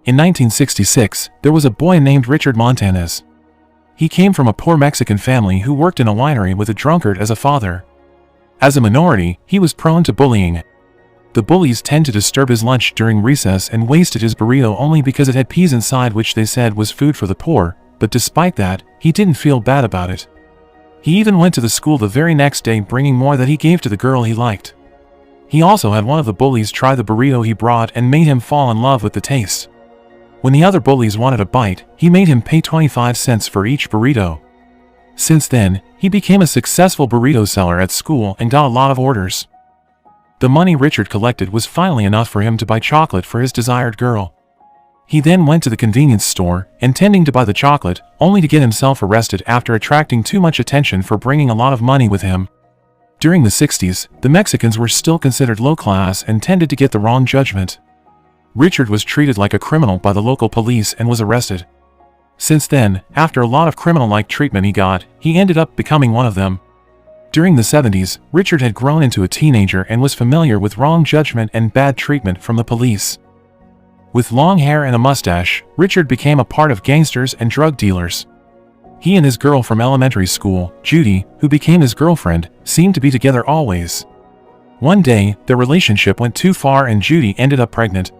In 1966, there was a boy named Richard Montanez. He came from a poor Mexican family who worked in a winery with a drunkard as a father. As a minority, he was prone to bullying. The bullies tend to disturb his lunch during recess and wasted his burrito only because it had peas inside, which they said was food for the poor, but despite that, he didn't feel bad about it. He even went to the school the very next day bringing more that he gave to the girl he liked. He also had one of the bullies try the burrito he brought and made him fall in love with the taste. When the other bullies wanted a bite, he made him pay 25 cents for each burrito. Since then, he became a successful burrito seller at school and got a lot of orders. The money Richard collected was finally enough for him to buy chocolate for his desired girl. He then went to the convenience store, intending to buy the chocolate, only to get himself arrested after attracting too much attention for bringing a lot of money with him. During the 60s, the Mexicans were still considered low class and tended to get the wrong judgment. Richard was treated like a criminal by the local police and was arrested. Since then, after a lot of criminal-like treatment he got, he ended up becoming one of them. During the 70s, Richard had grown into a teenager and was familiar with wrong judgment and bad treatment from the police. With long hair and a mustache, Richard became a part of gangsters and drug dealers. He and his girl from elementary school, Judy, who became his girlfriend, seemed to be together always. One day, their relationship went too far and Judy ended up pregnant.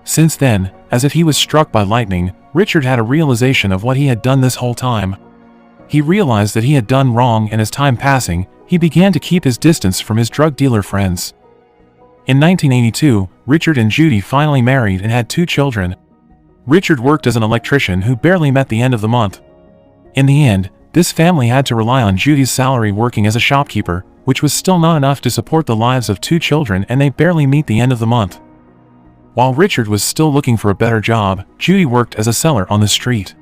Since then, as if he was struck by lightning, Richard had a realization of what he had done this whole time. He realized that he had done wrong, and as time passing, he began to keep his distance from his drug dealer friends. In 1982, Richard and Judy finally married and had 2 children. Richard worked as an electrician who barely met the end of the month. In the end, this family had to rely on Judy's salary working as a shopkeeper, which was still not enough to support the lives of 2 children, and they barely meet the end of the month. While Richard was still looking for a better job, Judy worked as a seller on the street.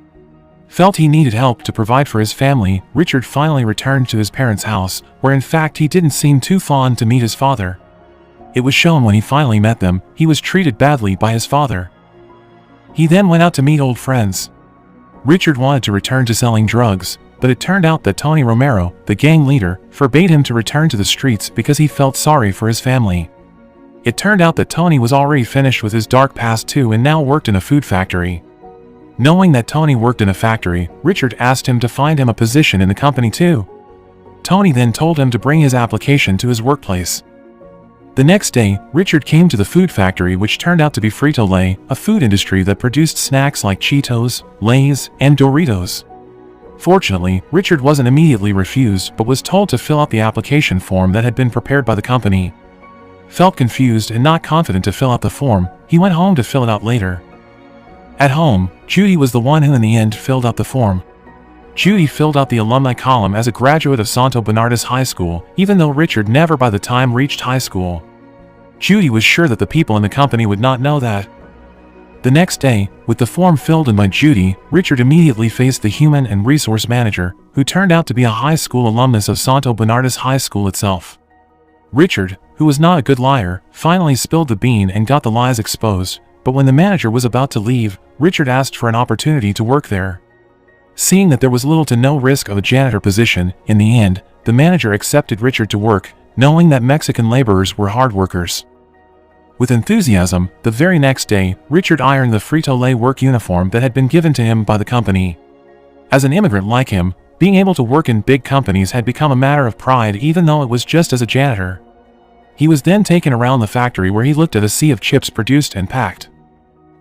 Felt he needed help to provide for his family, Richard finally returned to his parents' house, where in fact he didn't seem too fond to meet his father. It was shown when he finally met them, he was treated badly by his father. He then went out to meet old friends. Richard wanted to return to selling drugs, but it turned out that Tony Romero, the gang leader, forbade him to return to the streets because he felt sorry for his family. It turned out that Tony was already finished with his dark past too and now worked in a food factory. Knowing that Tony worked in a factory, Richard asked him to find him a position in the company too. Tony then told him to bring his application to his workplace. The next day, Richard came to the food factory, which turned out to be Frito-Lay, a food industry that produced snacks like Cheetos, Lay's, and Doritos. Fortunately, Richard wasn't immediately refused but was told to fill out the application form that had been prepared by the company. Felt confused and not confident to fill out the form, he went home to fill it out later. At home, Judy was the one who in the end filled out the form. Judy filled out the alumni column as a graduate of Santo Bernardus High School, even though Richard never by the time reached high school. Judy was sure that the people in the company would not know that. The next day, with the form filled in by Judy, Richard immediately faced the human and resource manager, who turned out to be a high school alumnus of Santo Bernardus High School itself. Richard, who was not a good liar, finally spilled the bean and got the lies exposed, but when the manager was about to leave, Richard asked for an opportunity to work there. Seeing that there was little to no risk of a janitor position, in the end, the manager accepted Richard to work, knowing that Mexican laborers were hard workers. With enthusiasm, the very next day, Richard ironed the Frito-Lay work uniform that had been given to him by the company. As an immigrant like him, being able to work in big companies had become a matter of pride, even though it was just as a janitor. He was then taken around the factory where he looked at a sea of chips produced and packed.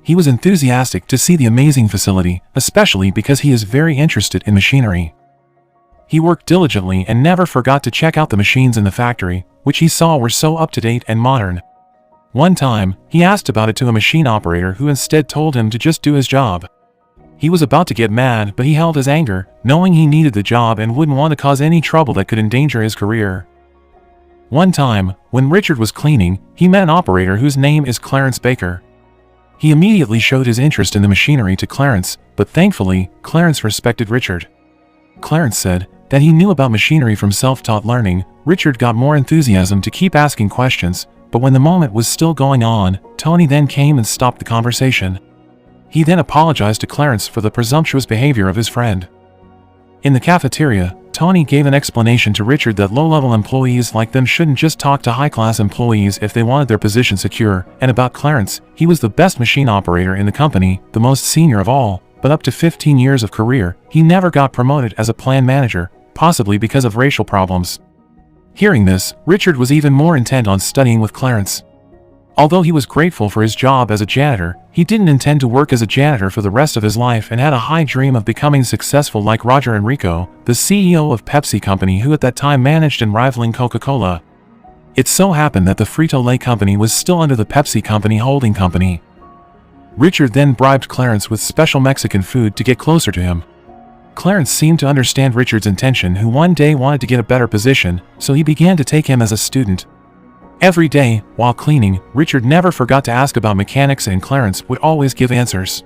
He was enthusiastic to see the amazing facility, especially because he is very interested in machinery. He worked diligently and never forgot to check out the machines in the factory, which he saw were so up-to-date and modern. One time, he asked about it to a machine operator who instead told him to just do his job. He was about to get mad, but he held his anger, knowing he needed the job and wouldn't want to cause any trouble that could endanger his career. One time, when Richard was cleaning, he met an operator whose name is Clarence Baker. He immediately showed his interest in the machinery to Clarence, but thankfully, Clarence respected Richard. Clarence said that he knew about machinery from self-taught learning. Richard got more enthusiasm to keep asking questions, but when the moment was still going on, Tony then came and stopped the conversation. He then apologized to Clarence for the presumptuous behavior of his friend. In the cafeteria, Tony gave an explanation to Richard that low-level employees like them shouldn't just talk to high-class employees if they wanted their position secure, and about Clarence, he was the best machine operator in the company, the most senior of all, but up to 15 years of career, he never got promoted as a plant manager, possibly because of racial problems. Hearing this, Richard was even more intent on studying with Clarence. Although he was grateful for his job as a janitor, he didn't intend to work as a janitor for the rest of his life and had a high dream of becoming successful like Roger Enrico, the CEO of Pepsi Company, who at that time managed and rivaling Coca-Cola. It so happened that the Frito-Lay company was still under the Pepsi Company holding company. Richard then bribed Clarence with special Mexican food to get closer to him. Clarence seemed to understand Richard's intention, who one day wanted to get a better position, so he began to take him as a student. Every day, while cleaning, Richard never forgot to ask about mechanics and Clarence would always give answers.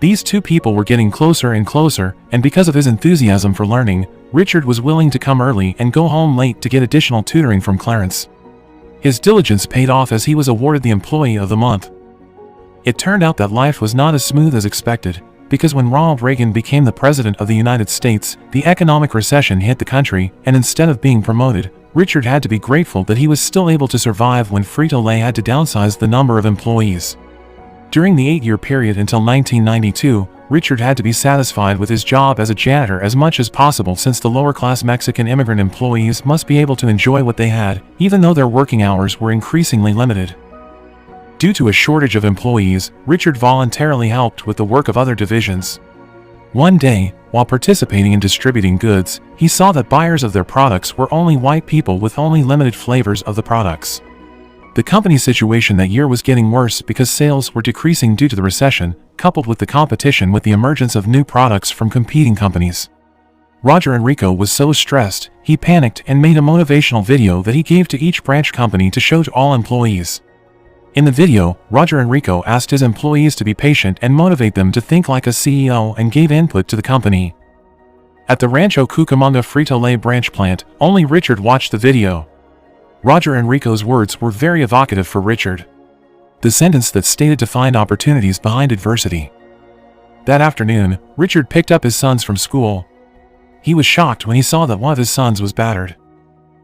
These two people were getting closer and closer, and because of his enthusiasm for learning, Richard was willing to come early and go home late to get additional tutoring from Clarence. His diligence paid off as he was awarded the Employee of the Month. It turned out that life was not as smooth as expected, because when Ronald Reagan became the President of the United States, the economic recession hit the country, and instead of being promoted, Richard had to be grateful that he was still able to survive when Frito-Lay had to downsize the number of employees. During the 8-year period until 1992, Richard had to be satisfied with his job as a janitor as much as possible, since the lower-class Mexican immigrant employees must be able to enjoy what they had, even though their working hours were increasingly limited. Due to a shortage of employees, Richard voluntarily helped with the work of other divisions. One day, while participating in distributing goods, he saw that buyers of their products were only white people with only limited flavors of the products. The company's situation that year was getting worse because sales were decreasing due to the recession, coupled with the competition with the emergence of new products from competing companies. Roger Enrico was so stressed, he panicked and made a motivational video that he gave to each branch company to show to all employees. In the video, Roger Enrico asked his employees to be patient and motivate them to think like a CEO, and gave input to the company. At the Rancho Cucamonga Frito-Lay branch plant, only Richard watched the video. Roger Enrico's words were very evocative for Richard. The sentence that stated to find opportunities behind adversity. That afternoon, Richard picked up his sons from school. He was shocked when he saw that one of his sons was battered.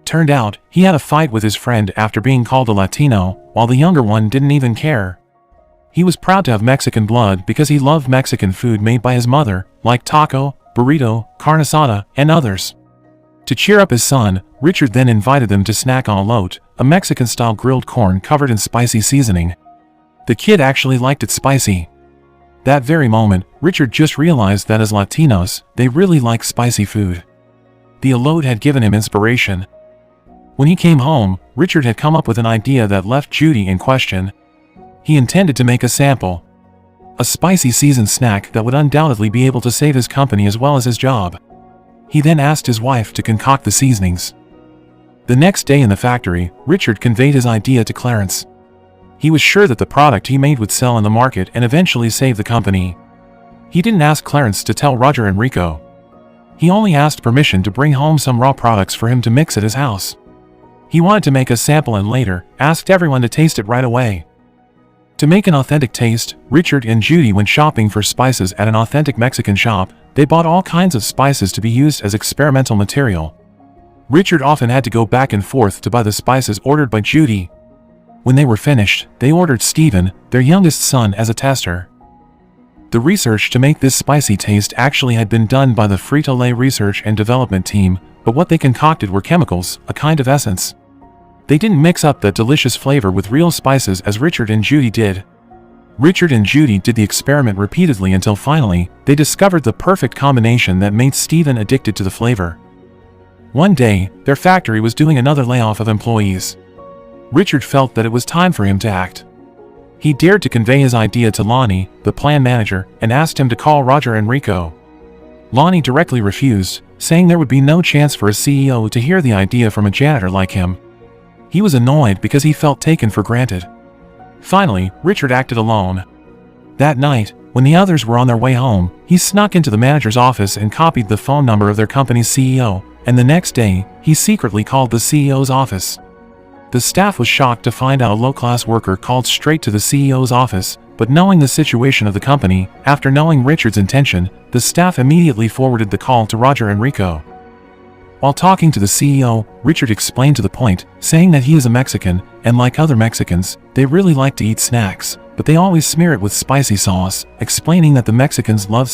Turned out, he had a fight with his friend after being called a Latino, while the younger one didn't even care. He was proud to have Mexican blood because he loved Mexican food made by his mother, like taco, burrito, carne asada, and others. To cheer up his son, Richard then invited them to snack on elote, a Mexican-style grilled corn covered in spicy seasoning. The kid actually liked it spicy. That very moment, Richard just realized that as Latinos, they really like spicy food. The elote had given him inspiration. When he came home, Richard had come up with an idea that left Judy in question. He intended to make a sample. A spicy seasoned snack that would undoubtedly be able to save his company as well as his job. He then asked his wife to concoct the seasonings. The next day in the factory, Richard conveyed his idea to Clarence. He was sure that the product he made would sell in the market and eventually save the company. He didn't ask Clarence to tell Roger Enrico. He only asked permission to bring home some raw products for him to mix at his house. He wanted to make a sample and later asked everyone to taste it right away. To make an authentic taste, Richard and Judy went shopping for spices at an authentic Mexican shop. They bought all kinds of spices to be used as experimental material. Richard often had to go back and forth to buy the spices ordered by Judy. When they were finished, they ordered Stephen, their youngest son, as a tester. The research to make this spicy taste actually had been done by the Frito-Lay research and development team, but what they concocted were chemicals, a kind of essence. They didn't mix up that delicious flavor with real spices as Richard and Judy did. Richard and Judy did the experiment repeatedly until finally, they discovered the perfect combination that made Stephen addicted to the flavor. One day, their factory was doing another layoff of employees. Richard felt that it was time for him to act. He dared to convey his idea to Lonnie, the plant manager, and asked him to call Roger Enrico. Lonnie directly refused, saying there would be no chance for a CEO to hear the idea from a janitor like him. He was annoyed because he felt taken for granted. Finally, Richard acted alone. That night, when the others were on their way home, he snuck into the manager's office and copied the phone number of their company's CEO, and the next day, he secretly called the CEO's office. The staff was shocked to find out a low-class worker called straight to the CEO's office, but knowing the situation of the company, after knowing Richard's intention, the staff immediately forwarded the call to Roger Enrico. While talking to the CEO, Richard explained to the point, saying that he is a Mexican, and like other Mexicans, they really like to eat snacks, but they always smear it with spicy sauce, explaining that the Mexicans love